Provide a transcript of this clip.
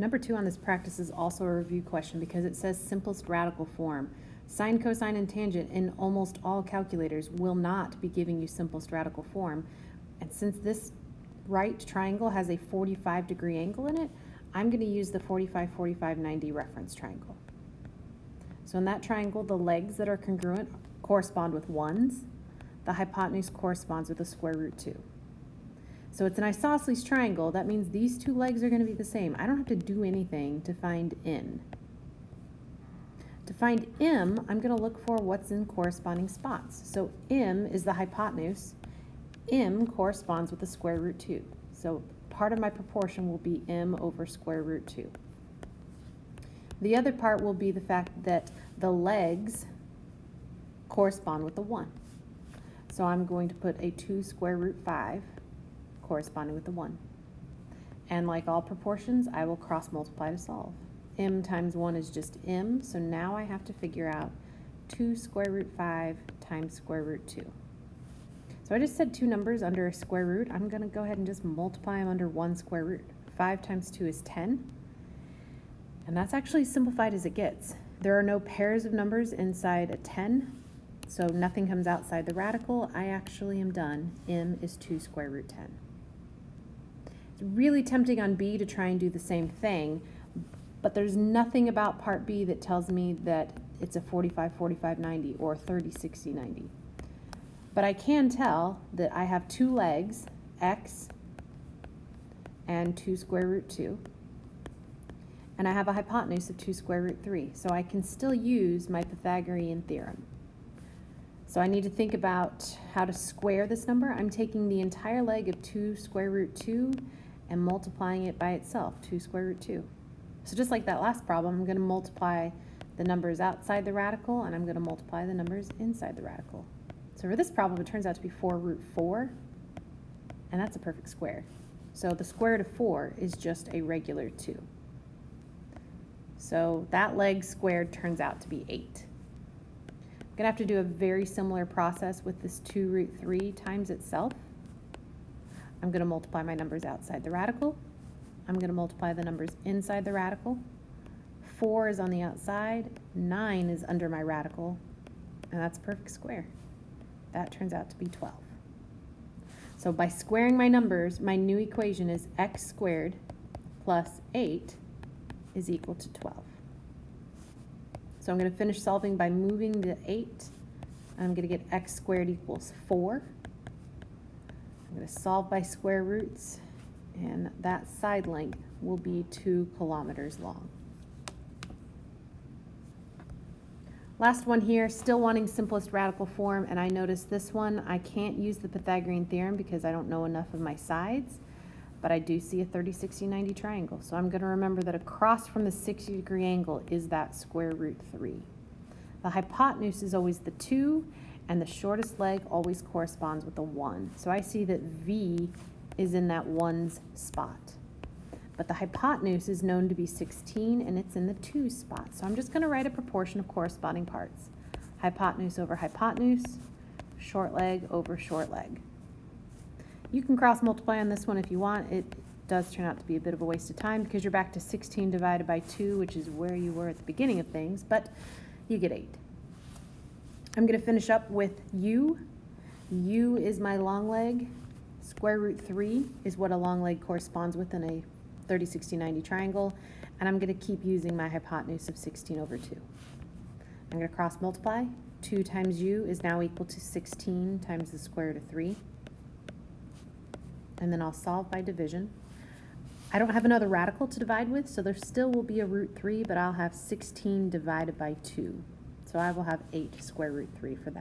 Number 2 on this practice is also a review question because it says simplest radical form. Sine, cosine, and tangent in almost all calculators will not be giving you simplest radical form. And since this right triangle has a 45-degree angle in it, I'm going to use the 45, 45, 90 reference triangle. So in that triangle, the legs that are congruent correspond with 1s. The hypotenuse corresponds with a square root 2. So it's an isosceles triangle. That means these two legs are going to be the same. I don't have to do anything to find n. To find m, I'm going to look for what's in corresponding spots. So m is the hypotenuse. M corresponds with the square root 2. So part of my proportion will be m over square root 2. The other part will be the fact that the legs correspond with the 1. So I'm going to put a 2 square root 5 corresponding with the 1. And like all proportions, I will cross multiply to solve. M times 1 is just m, so now I have to figure out 2 square root 5 times square root 2. So I just said two numbers under a square root. I'm going to go ahead and just multiply them under 1 square root. 5 times 2 is 10. And that's actually as simplified as it gets. There are no pairs of numbers inside a 10, so nothing comes outside the radical. I actually am done. M is 2 square root 10. It's really tempting on B to try and do the same thing, but there's nothing about part B that tells me that it's a 45, 45, 90 or 30, 60, 90. But I can tell that I have two legs, x and 2 square root 2. And I have a hypotenuse of 2 square root 3. So I can still use my Pythagorean theorem. So I need to think about how to square this number. I'm taking the entire leg of 2 square root 2 and multiplying it by itself, 2 square root 2. So just like that last problem, I'm going to multiply the numbers outside the radical, and I'm going to multiply the numbers inside the radical. So for this problem, it turns out to be 4 root 4, and that's a perfect square. So the square root of 4 is just a regular 2. So that leg squared turns out to be 8. I'm going to have to do a very similar process with this 2 root 3 times itself. I'm going to multiply my numbers outside the radical. I'm going to multiply the numbers inside the radical. 4 is on the outside, 9 is under my radical, and that's a perfect square. That turns out to be 12. So by squaring my numbers, my new equation is x squared plus 8 is equal to 12. So I'm going to finish solving by moving the 8. I'm going to get x squared equals 4. I'm going to solve by square roots, and that side length will be 2 kilometers long. Last one here, still wanting simplest radical form, and I noticed this one, I can't use the Pythagorean theorem because I don't know enough of my sides, but I do see a 30, 60, 90 triangle. So I'm going to remember that across from the 60-degree angle is that square root 3. The hypotenuse is always the 2, and the shortest leg always corresponds with the 1. So I see that V is in that 1's spot. But the hypotenuse is known to be 16, and it's in the 2 spot. So I'm just going to write a proportion of corresponding parts. Hypotenuse over hypotenuse, short leg over short leg. You can cross multiply on this one if you want. It does turn out to be a bit of a waste of time because you're back to 16 divided by 2, which is where you were at the beginning of things, but you get 8. I'm going to finish up with U. U is my long leg. Square root 3 is what a long leg corresponds with in a 30, 60, 90 triangle, and I'm going to keep using my hypotenuse of 16 over 2. I'm going to cross multiply. 2 times u is now equal to 16 times the square root of 3. And then I'll solve by division. I don't have another radical to divide with, so there still will be a root 3, but I'll have 16 divided by 2. So I will have 8 square root 3 for that.